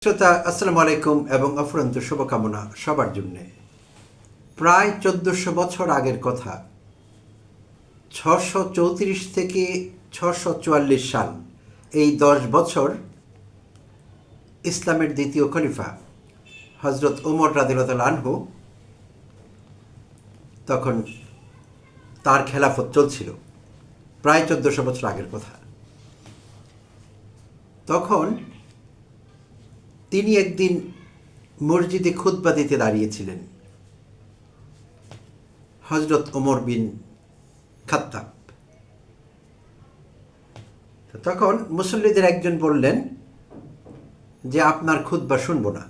শ্রোতা আসসালামু আলাইকুম এবং অফুরন্ত শুভকামনা সবার জন্যে। প্রায় 1400 বছর আগের কথা, 634 থেকে 644 সাল, এই 10 বছর ইসলামের দ্বিতীয় খলিফা হজরত ওমর রাদিয়াল্লাহু আনহু, তখন তার খেলাফত চলছিল। প্রায় 1400 বছর আগের কথা। তখন তিনি একদিন মসজিদে খুতবা দিতে দাঁড়িয়েছিলেন, হজরত ওমর বিন খাত্তাব। তখন মুসল্লিদের একজন বললেন যে আপনার খুতবা শুনব না।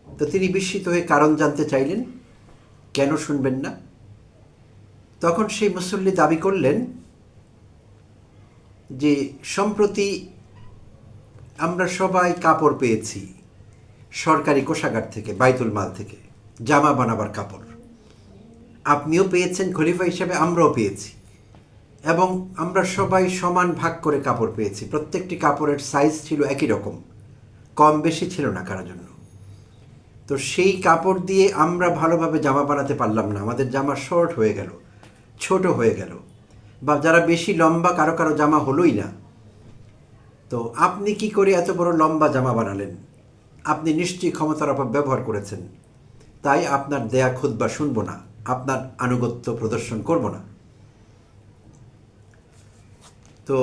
তো তিনি বিস্মিত হয়ে কারণ জানতে চাইলেন, কেন শুনবেন না? তখন সেই মুসল্লি দাবি করলেন যে সম্প্রতি আমরা সবাই কাপড় পেয়েছি সরকারি কোষাগার থেকে, বাইতুল মাল থেকে, জামা বানাবার কাপড়। আপনিও পেয়েছেন খলিফা হিসেবে, আমরাও পেয়েছি, এবং আমরা সবাই সমান ভাগ করে কাপড় পেয়েছি। প্রত্যেকটি কাপড়ের সাইজ ছিল একই রকম, কম বেশি ছিল না কারোর জন্য। তো সেই কাপড় দিয়ে আমরা ভালোভাবে জামা বানাতে পারলাম না, আমাদের জামা শর্ট হয়ে গেল, ছোট হয়ে গেল, বা যারা বেশি লম্বা কারো কারো জামা হলোই না। তো আপনি কি করে এত বড় লম্বা জামা বানালেন? আপনি নিশ্চয়ই ক্ষমতার অপব্যবহার করেছেন, তাই আপনার দেয়া খুতবা শুনব না, আপনার আনুগত্য প্রদর্শন করব না। তো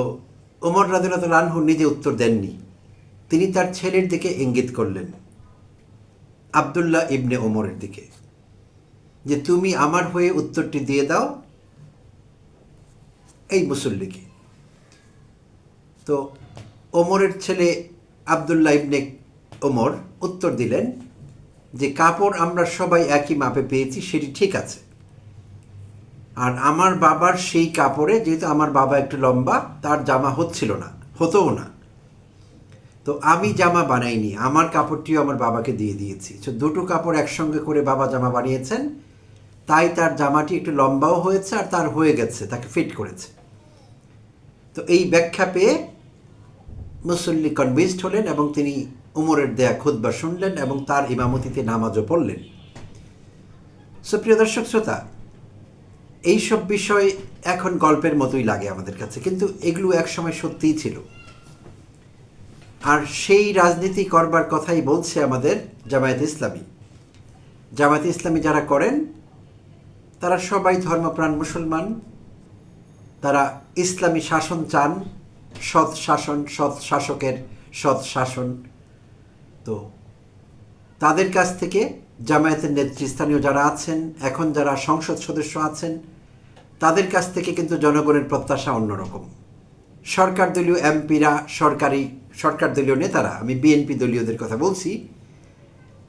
ওমর রাদিয়াল্লাহু আনহু নিজে উত্তর দেননি, তিনি তার ছেলের দিকে ইঙ্গিত করলেন, আবদুল্লাহ ইবনে ওমরের দিকে, যে তুমি আমার হয়ে উত্তরটি দিয়ে দাও এই মুসল্লিকে। তো ওমরের ছেলে আবদুল্লাহ ইবনে ওমর উত্তর দিলেন যে কাপড় আমরা সবাই একই মাপে পেয়েছি, সেটি ঠিক আছে। আর আমার বাবার সেই কাপড়ে, যেহেতু আমার বাবা একটু লম্বা, তার জামা হচ্ছিল না, হতোও না। তো আমি জামা বানাইনি, আমার কাপড়টিও আমার বাবাকে দিয়ে দিয়েছি। তো দুটো কাপড় একসঙ্গে করে বাবা জামা বানিয়েছেন, তাই তার জামাটি একটু লম্বাও হয়েছে আর তার হয়ে গেছে, তাকে ফিট করেছে। তো এই ব্যাখ্যা পেয়ে মুসল্লি কনভিন্সড হলেন এবং তিনি উমরের দেয়া খুতবা শুনলেন এবং তার ইমামতিতে নামাজও পড়লেন। সুপ্রিয় দর্শক শ্রোতা, এইসব বিষয় এখন গল্পের মতোই লাগে আমাদের কাছে, কিন্তু এগুলো একসময় সত্যিই ছিল। আর সেই রাজনীতি করবার কথাই বলছে আমাদের জামায়াত ইসলামী। জামায়াত ইসলামী যারা করেন তারা সবাই ধর্মপ্রাণ মুসলমান, তারা ইসলামী শাসন চান, সৎ শাসন, সৎ শাসকের সৎ শাসন। তো তাদের কাছ থেকে জামায়াতের নেতৃস্থানীয় যারা আছেন, এখন যারা সংসদ সদস্য আছেন, তাদের কাছ থেকে কিন্তু জনগণের প্রত্যাশা অন্যরকম। সরকার দলীয় এমপিরা, সরকার দলীয় নেতারা, আমি বিএনপি দলীয়দের কথা বলছি,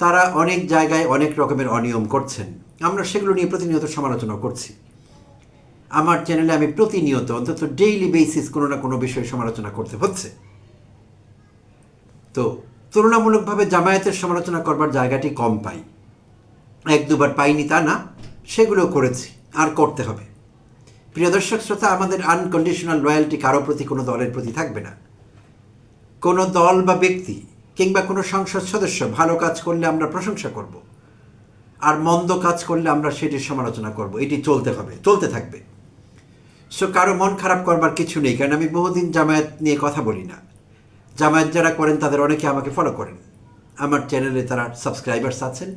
তারা অনেক জায়গায় অনেক রকমের অনিয়ম করছেন। আমরা সেগুলো নিয়ে প্রতিনিয়ত সমালোচনা করছি। আমার চ্যানেলে আমি প্রতিনিয়ত, অন্তত ডেইলি বেসিস, কোনো না কোনো বিষয়ে সমালোচনা করতে হচ্ছে। তো তুলনামূলকভাবে জামায়াতের সমালোচনা করবার জায়গাটি কম পাই। এক দুবার পাইনি তা না, সেগুলো করেছি, আর করতে হবে। প্রিয় দর্শক শ্রোতা, আমাদের আনকন্ডিশনাল লয়্যালটি কারো প্রতি, কোনো দলের প্রতি থাকবে না। কোনো দল বা ব্যক্তি কিংবা কোনো সংসদ সদস্য ভালো কাজ করলে আমরা প্রশংসা করব, আর মন্দ কাজ করলে আমরা সেটির সমালোচনা করব। এটি চলতে হবে, চলতে থাকবে। সো কারো মন খারাপ করবার কিছু নেই, কারণ আমি বহুদিন জামায়াত নিয়ে কথা বলি না। জামায়াত যারা করেন তাদের অনেকে আমাকে ফলো করেন, আমার চ্যানেলে তারা সাবস্ক্রাইবার্স আছেন।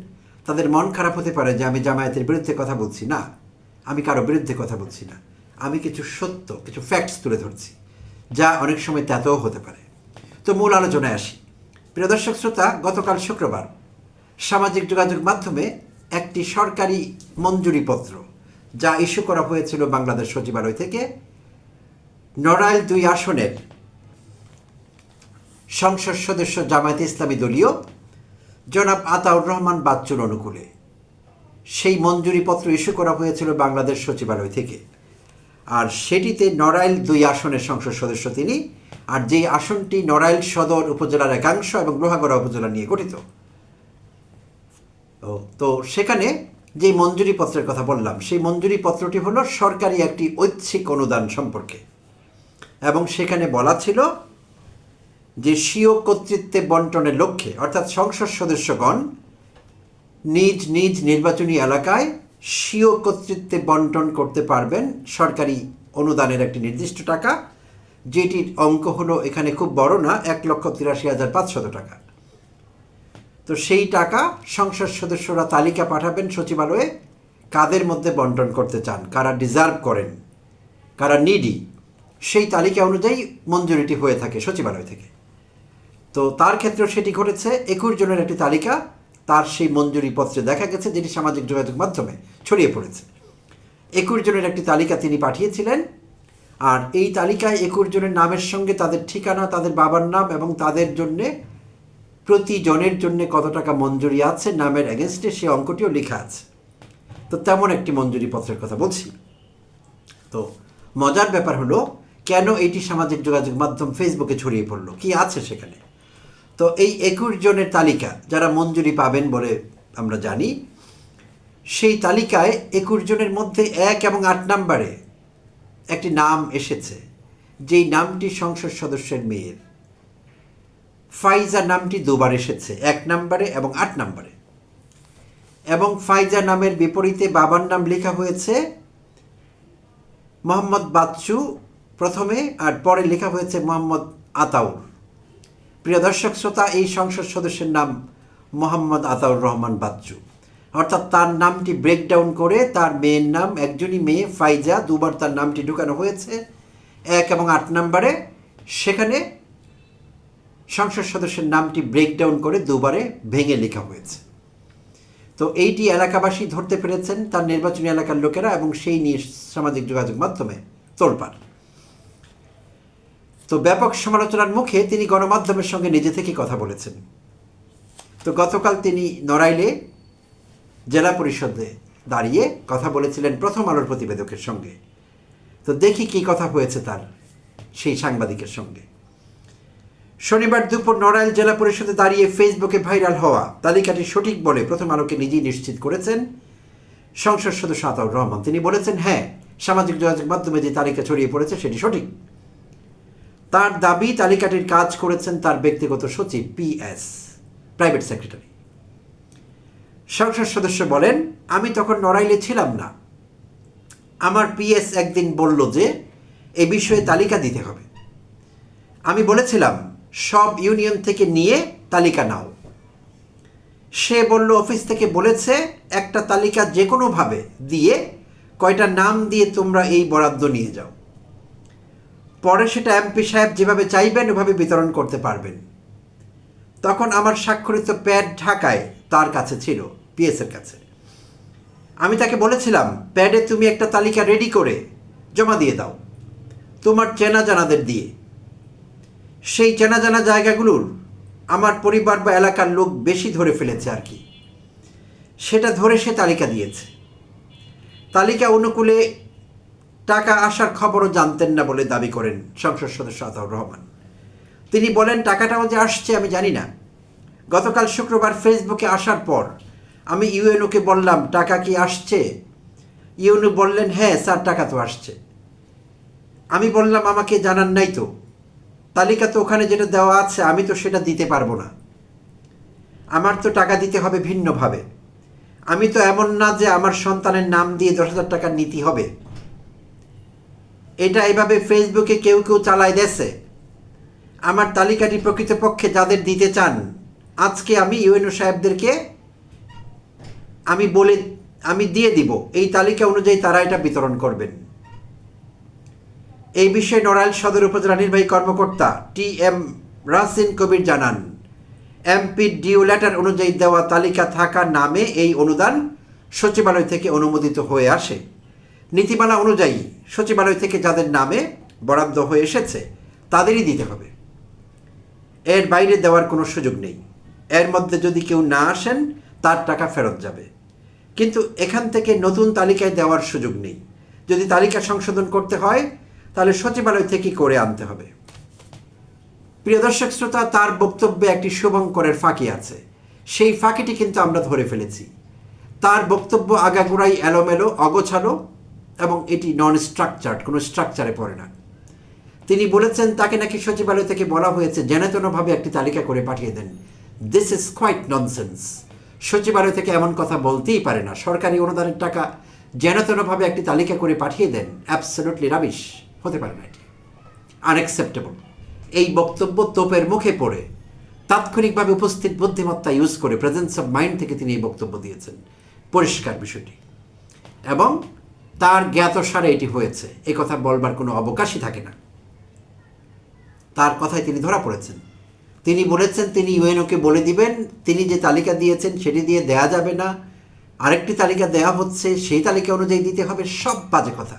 তাদের মন খারাপ হতে পারে যে আমি জামায়াতের বিরুদ্ধে কথা বলছি। না, আমি কারো বিরুদ্ধে কথা বলছি না, আমি কিছু সত্য, কিছু ফ্যাক্টস তুলে ধরছি, যা অনেক সময় তেতও হতে পারে। তো মূল আলোচনায় আসি। প্রিয় দর্শক শ্রোতা, গতকাল শুক্রবার সামাজিক যোগাযোগ মাধ্যমে একটি সরকারি মঞ্জুরিপত্র, যা ইস্যু করা হয়েছিল বাংলাদেশ সচিবালয় থেকে, নড়াইল 2 আসনের সংসদ সদস্য জামায়াতে ইসলামী দলীয় জনাব আতাউর রহমান বাচ্চুর অনুকূলে সেই মঞ্জুরিপত্র ইস্যু করা হয়েছিল বাংলাদেশ সচিবালয় থেকে। আর সেটিতে নড়াইল 2 আসনের সংসদ সদস্য তিনি, আর যেই আসনটি নড়াইল সদর উপজেলার একাংশ এবং লোহাগড়া উপজেলা নিয়ে গঠিত। তো সেখানে যে মঞ্জুরিপত্রের কথা বললাম, সেই মঞ্জুরিপত্রটি হলো সরকারি একটি ঐচ্ছিক অনুদান সম্পর্কে, এবং সেখানে বলা ছিল যে স্বীয় কর্তৃত্বে বন্টনের লক্ষ্যে, অর্থাৎ সংসদ সদস্যগণ নিজ নিজ নির্বাচনী এলাকায় স্বীয় কর্তৃত্বে বন্টন করতে পারবেন সরকারি অনুদানের একটি নির্দিষ্ট টাকা, যেটির অঙ্ক হলো এখানে খুব বড় না, 1,83,500 টাকা। তো সেই টাকা সংসদ সদস্যরা তালিকা পাঠাবেন সচিবালয়ে, কাদের মধ্যে বন্টন করতে চান, কারা ডিজার্ভ করেন, কারা নিডি, সেই তালিকা অনুযায়ী মঞ্জুরিটি হয়ে থাকে সচিবালয় থেকে। তো তার ক্ষেত্রেও সেটি ঘটেছে। 21 জনের একটি তালিকা তার সেই মঞ্জুরি পত্রে দেখা গেছে, যেটি সামাজিক যোগাযোগ মাধ্যমে ছড়িয়ে পড়েছে। 21 জনের একটি তালিকা তিনি পাঠিয়েছিলেন, আর এই তালিকায় 21 জনের নামের সঙ্গে তাদের ঠিকানা, তাদের বাবার নাম এবং তাদের জন্যে প্রতি জনের জন্য কত টাকা মঞ্জুরি আছে নামের এগেনস্টে, সে অঙ্কটিও লেখা আছে। তো তেমন একটি মঞ্জুরি পত্রের কথা বলছি। তো মজার ব্যাপার হলো, কেন এটি সামাজিক যোগাযোগ মাধ্যম ফেসবুকে ছড়িয়ে পড়লো, কি আছে সেখানে? তো এই 21 জনের তালিকা যারা মঞ্জুরি পাবেন বলে আমরা জানি, সেই তালিকায় 21 জনের মধ্যে 1 এবং 8 নম্বরে একটি নাম এসেছে, যেই নামটি সংসদ সদস্যের মেয়ের। ফাইজা নামটি দুবার এসেছে, 1 নম্বরে এবং 8 নম্বরে। এবং ফাইজা নামের বিপরীতে বাবার নাম লেখা হয়েছে মোহাম্মদ বাচ্চু প্রথমে, আর পরে লেখা হয়েছে মোহাম্মদ আতাউর। প্রিয় দর্শক শ্রোতা, এই সংসদ সদস্যের নাম মোহাম্মদ আতাউর রহমান বাচ্চু, অর্থাৎ তার নামটি ব্রেকডাউন করে তার মেয়ের নাম, একজনই মেয়ে ফাইজা, দুবার তার নামটি ঢুকানো হয়েছে 1 এবং 8 নম্বরে। সেখানে সংসদ সদস্যের নামটি ব্রেকডাউন করে দুবারে ভেঙে লেখা হয়েছে। তো এইটি এলাকাবাসী ধরতে পেরেছেন, তার নির্বাচনী এলাকার লোকেরা, এবং সেই নিয়ে সামাজিক যোগাযোগ মাধ্যমে তোলপাড়। তো ব্যাপক সমালোচনার মুখে তিনি গণমাধ্যমের সঙ্গে নিজে থেকে কথা বলেছেন। তো গতকাল তিনি নড়াইলে জেলা পরিষদে দাঁড়িয়ে কথা বলেছিলেন প্রথম আলোর প্রতিবেদকের সঙ্গে। তো দেখি কী কথা হয়েছে তার সেই সাংবাদিকের সঙ্গে। শনিবার দুপুর নড়াইল জেলা পরিষদে দাঁড়িয়ে ফেসবুকে ভাইরাল হওয়া তালিকাটি সঠিক বলে প্রথম আলোকে নিজেই নিশ্চিত করেছেন সংসদ সদস্য আতাউর রহমান। তিনি বলেছেন, হ্যাঁ, সামাজিক যোগাযোগ মাধ্যমে যে তালিকা ছড়িয়ে পড়েছে সেটি সঠিক। তার দাবি, তালিকাটির কাজ করেছেন তার ব্যক্তিগত সচিব PS, প্রাইভেট সেক্রেটারি। সংসদ সদস্য বলেন, আমি তখন নড়াইলে ছিলাম না। আমার PS একদিন বলল যে এ বিষয়ে তালিকা দিতে হবে। আমি বলেছিলাম সব ইউনিয়ন থেকে নিয়ে তালিকা নাও। সে বলল অফিস থেকে বলেছে একটা তালিকা যে কোনোভাবে দিয়ে কয়টা নাম দিয়ে তোমরা এই বরাদ্দ নিয়ে যাও, পরে সেটা MP সাহেব যেভাবে চাইবেন ওভাবে বিতরণ করতে পারবেন। তখন আমার স্বাক্ষরিত প্যাড ঢাকায় তার কাছে ছিল, PS এর কাছে। আমি তাকে বলেছিলাম, প্যাডে তুমি একটা তালিকা রেডি করে জমা দিয়ে দাও তোমার চেনা জানাদের দিয়ে। সেই চেনা জানা জায়গাগুলোর আমার পরিবার বা এলাকার লোক বেশি ধরে ফেলেছে আর কি, সেটা ধরে সে তালিকা দিয়েছে। তালিকা অনুকূলে টাকা আসার খবরও জানতেন না বলে দাবি করেন সংসদ সদস্য আতাউর রহমান। তিনি বলেন, টাকাটাও যে আসছে আমি জানি না। গতকাল শুক্রবার ফেসবুকে আসার পর আমি ইউএনওকে বললাম, টাকা কি আসছে? ইউএনও বললেন, হ্যাঁ স্যার, টাকা তো আসছে। আমি বললাম, আমাকে জানান নাই তো, তালিকা তো ওখানে যেটা দেওয়া আছে আমি তো সেটা দিতে পারবো না, আমার তো টাকা দিতে হবে ভিন্নভাবে। আমি তো এমন না যে আমার সন্তানের নাম দিয়ে 10,000 টাকার নীতি হবে। এটা এভাবে ফেসবুকে কেউ কেউ চালায় দেছে। আমার তালিকাটি প্রকৃতপক্ষে যাদের দিতে চান, আজকে আমি ইউএনও সাহেবদেরকে আমি দিয়ে দিব, এই তালিকা অনুযায়ী তারা এটা বিতরণ করবেন। এই বিষয়ে নড়াইল সদর উপজেলা নির্বাহী কর্মকর্তা TM রাসিন কবির জানান, MP ডিউ লেটার অনুযায়ী দেওয়া তালিকা থাকা নামে এই অনুদান সচিবালয় থেকে অনুমোদিত হয়ে আসে। নীতিমালা অনুযায়ী সচিবালয় থেকে যাদের নামে বরাদ্দ হয়ে এসেছে তাদেরই দিতে হবে, এর বাইরে দেওয়ার কোনো সুযোগ নেই। এর মধ্যে যদি কেউ না আসেন তার টাকা ফেরত যাবে, কিন্তু এখান থেকে নতুন তালিকায় দেওয়ার সুযোগ নেই। যদি তালিকা সংশোধন করতে হয় তাহলে সচিবালয় থেকে করে আনতে হবে। প্রিয় দর্শক শ্রোতা, তার বক্তব্যে একটি শুভঙ্করের ফাঁকি আছে, সেই ফাঁকিটি কিন্তু আমরা ধরে ফেলেছি। তার বক্তব্য আগাগোড়াই এলোমেলো, অগোছালো এবং এটি নন স্ট্রাকচার্ড, কোনো স্ট্রাকচারে পড়ে না। তিনি বলেছেন তাকে নাকি সচিবালয় থেকে বলা হয়েছে যেনতেনভাবে একটি তালিকা করে পাঠিয়ে দেন। This is quite nonsense. সচিবালয় থেকে এমন কথা বলতেই পারে না। সরকারি অনুদানের টাকা যেনতেনভাবে একটি তালিকা করে পাঠিয়ে দেন, অ্যাবসলিউটলি রাবিশ, হতে পারে না, এটি আনএক্সেপ্টেবল। এই বক্তব্য তোপের মুখে পড়ে তাৎক্ষণিকভাবে উপস্থিত বুদ্ধিমত্তা ইউজ করে প্রেজেন্স অফ মাইন্ড থেকে তিনি এই বক্তব্য দিয়েছেন, পরিষ্কার বিষয়টি, এবং তার জ্ঞাতসারে এটি হয়েছে এ কথা বলবার কোনো অবকাশই থাকে না। তার কথায় তিনি ধরা পড়েছেন। তিনি বলেছেন তিনি ইউএনওকে বলে দিবেন তিনি যে তালিকা দিয়েছেন সেটি দিয়ে দেয়া যাবে না, আরেকটি তালিকা দেয়া হচ্ছে, সেই তালিকা অনুযায়ী দিতে হবে। সব বাজে কথা,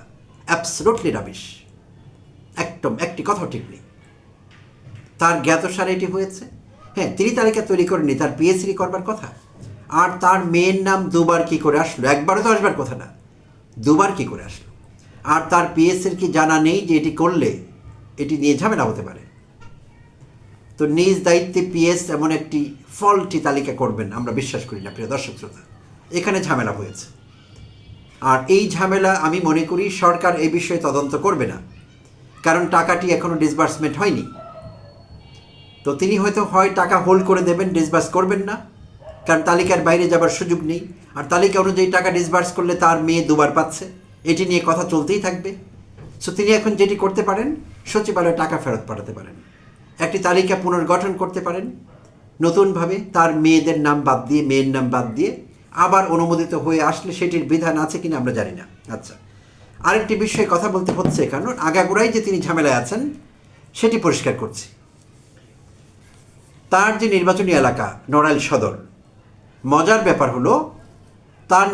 অ্যাবসলিউটলি রাবিশ, একদম একটি কথাও ঠিক নেই। তার জ্ঞাতসারে এটি হয়েছে। হ্যাঁ, তিনি তালিকা তৈরি করেননি, তার পিএইচডি করবার কথা। আর তার মেয়ের নাম দুবার কি করে আসলো? একবারও তো আসবার কথা না, দুবার কি করে আসলো? আর তার পিএসের কি জানা নেই যে এটি করলে এটি নিয়ে ঝামেলা হতে পারে? তো নিজ দায়িত্বে পিএস এমন একটি ফল্টি তালিকা করবেন আমরা বিশ্বাস করি না, প্রিয় দর্শক শ্রোতা। এখানে ঝামেলা হয়েছে, আর এই ঝামেলা আমি মনে করি সরকার এই বিষয়ে তদন্ত করবে না, কারণ টাকাটি এখনো ডিসবার্সমেন্ট হয়নি। তো তিনি হয়তো হয় টাকা হোল্ড করে দেবেন, ডিসবার্স করবেন না, কারণ তালিকার বাইরে যাবার সুযোগ নেই। আর তালিকা অনুযায়ী টাকা ডিসবার্স করলে তার মেয়ে দুবার পাচ্ছে, এটি নিয়ে কথা চলতেই থাকবে। সো তিনি এখন যেটি করতে পারেন, সচিবালয়ে টাকা ফেরত পাঠাতে পারেন, একটি তালিকা পুনর্গঠন করতে পারেন নতুনভাবে, তার মেয়েদের নাম বাদ দিয়ে, মেয়ের নাম বাদ দিয়ে, আবার অনুমোদিত হয়ে আসলে সেটির বিধান আছে কিনা আমরা জানি না। আচ্ছা, আরেকটি বিষয়ে কথা বলতে হচ্ছে, কারণ আগাগোড়াই যে তিনি ঝামেলায় আছেন সেটি পরিষ্কার করছি। তার যে নির্বাচনী এলাকা নড়াইল সদর, মজার ব্যাপার হলো তার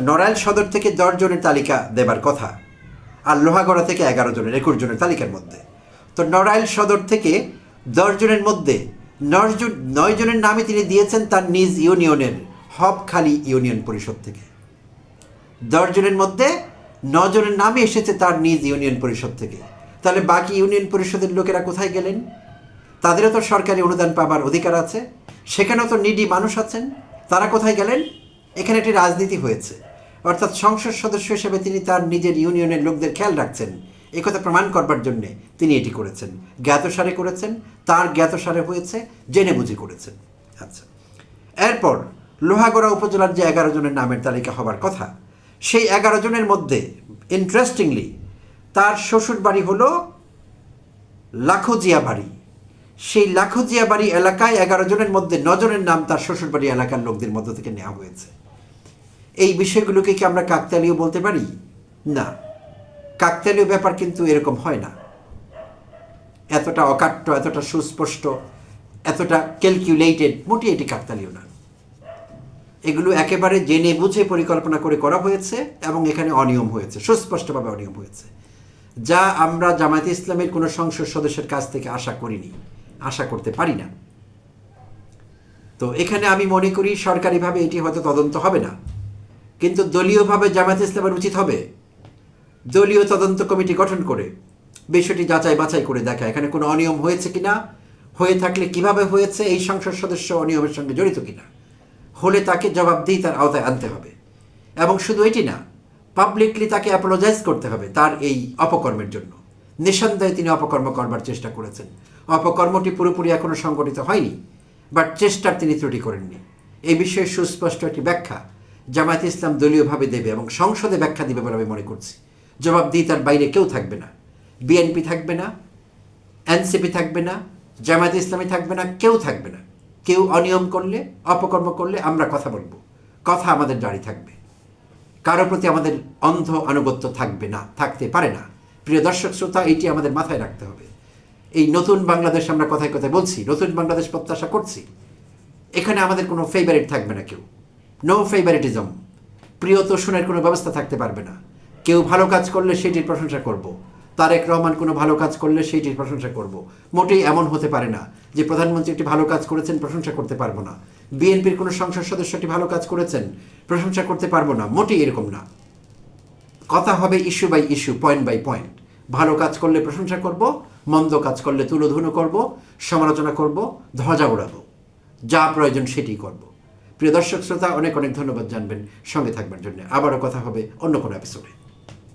নড়াইল সদর থেকে 10 জনের তালিকা দেবার কথা, আর লোহাগড়া থেকে 11 জনের, 21 জনের তালিকার মধ্যে। তো নড়াইল সদর থেকে 10 জনের মধ্যে 9 জনের নামই তিনি দিয়েছেন তার নিজ ইউনিয়নের হবখালী ইউনিয়ন পরিষদ থেকে। 10 জনের মধ্যে 9 জনের নামই এসেছে তার নিজ ইউনিয়ন পরিষদ থেকে। তাহলে বাকি ইউনিয়ন পরিষদের লোকেরা কোথায় গেলেন? তাদেরও তো সরকারি অনুদান পাবার অধিকার আছে, সেখানেও তো নিডি মানুষ আছেন, তারা কোথায় গেলেন? এখানে একটি রাজনীতি হয়েছে, অর্থাৎ সংসদ সদস্য হিসেবে তিনি তার নিজের ইউনিয়নের লোকদের খেয়াল রাখছেন, একথা প্রমাণ করবার জন্যে তিনি এটি করেছেন। জ্ঞাতসারে করেছেন, তার জ্ঞাতসারে হয়েছে, জেনে বুঝে করেছেন। আচ্ছা, এরপর লোহাগড়া উপজেলার যে 11 জনের নামের তালিকা হবার কথা, সেই 11 জনের মধ্যে ইন্টারেস্টিংলি তার শ্বশুর বাড়ি হলো লাখুজিয়া বাড়ি। সেই লাখুজিয়া বাড়ি এলাকায় 11 জনের মধ্যে 9 জনের নাম তার শ্বশুরবাড়ি এলাকার লোকদের মধ্য থেকে নেওয়া হয়েছে। এই বিষয়গুলোকে কি আমরা কাকতালীয় বলতে পারি? না, কাকতালীয় ব্যাপার কিন্তু এরকম হয় না, এতটা অকাট্য, এতটা সুস্পষ্ট, এতটা ক্যালকুলেটেড মোটেই এটি কাকতালীয় না। এগুলো একেবারে জেনে বুঝে পরিকল্পনা করে করা হয়েছে, এবং এখানে অনিয়ম হয়েছে, সুস্পষ্টভাবে অনিয়ম হয়েছে, যা আমরা জামায়াতে ইসলামের কোনো সংসদ সদস্যের কাছ থেকে আশা করিনি, আশা করতে পারি না। তো এখানে আমি মনে করি সরকারিভাবে এটি হয়তো তদন্ত হবে না, কিন্তু দলীয়ভাবে জামায়াতে ইসলামের উচিত হবে দলীয় তদন্ত কমিটি গঠন করে বিষয়টি যাচাই বাছাই করে দেখা এখানে কোনো অনিয়ম হয়েছে কিনা, হয়ে থাকলে কিভাবে হয়েছে, এই সংসদ সদস্য অনিয়মের সঙ্গে জড়িত কিনা, হলে তাকে জবাবদিহিতার আওতায় আনতে হবে। এবং শুধু এটি না, পাবলিকলি তাকে অ্যাপোলোজাইজ করতে হবে তার এই অপকর্মের জন্য। নিঃসন্দেহে তিনি অপকর্ম করবার চেষ্টা করেছেন, অপকর্মটি পুরোপুরি এখনও সংগঠিত হয়নি, বাট চেষ্টার তিনি ত্রুটি করেননি। এই বিষয়ে সুস্পষ্ট একটি ব্যাখ্যা জামায়াতে ইসলাম দলীয়ভাবে দেবে এবং সংসদে ব্যাখ্যা দেবে বলে আমি মনে করছি। জবাবদিহিতার বাইরে কেউ থাকবে না, বিএনপি থাকবে না, এনসিপি থাকবে না, জামায়াতে ইসলামী থাকবে না, কেউ থাকবে না। কেউ অনিয়ম করলে, অপকর্ম করলে আমরা কথা বলবো, কথা আমাদের জারি থাকবে, কারো প্রতি আমাদের অন্ধ আনুগত্য থাকবে না, থাকতে পারে না। প্রিয় দর্শক শ্রোতা, এইটি আমাদের মাথায় রাখতে হবে। এই নতুন বাংলাদেশ আমরা কথায় কথায় বলছি, নতুন বাংলাদেশ প্রত্যাশা করছি, এখানে আমাদের কোনো ফেভারিট থাকবে না, কেউ, নো ফেভারিটিজম, প্রিয় তোষণের কোনো ব্যবস্থা থাকতে পারবে না। কেউ ভালো কাজ করলে সেটির প্রশংসা করব, তারেক রহমান কোনো ভালো কাজ করলে সেইটির প্রশংসা করব। মোটেই এমন হতে পারে না যে প্রধানমন্ত্রী একটি ভালো কাজ করেছেন প্রশংসা করতে পারবো না, বিএনপির কোনো সংসদ সদস্য একটি ভালো কাজ করেছেন প্রশংসা করতে পারবো না, মোটেই এরকম না। কথা হবে issue by issue, point by point. ভালো কাজ করলে প্রশংসা করব, মন্দ কাজ করলে তুলোধুনো করব, সমালোচনা করব, ধ্বজা উড়াবো, যা প্রয়োজন সেটি করব। প্রিয় দর্শক শ্রোতা, অনেক অনেক ধন্যবাদ জানবেন সঙ্গে থাকবার জন্য। আবারও কথা হবে অন্য কোনো এপিসোডে।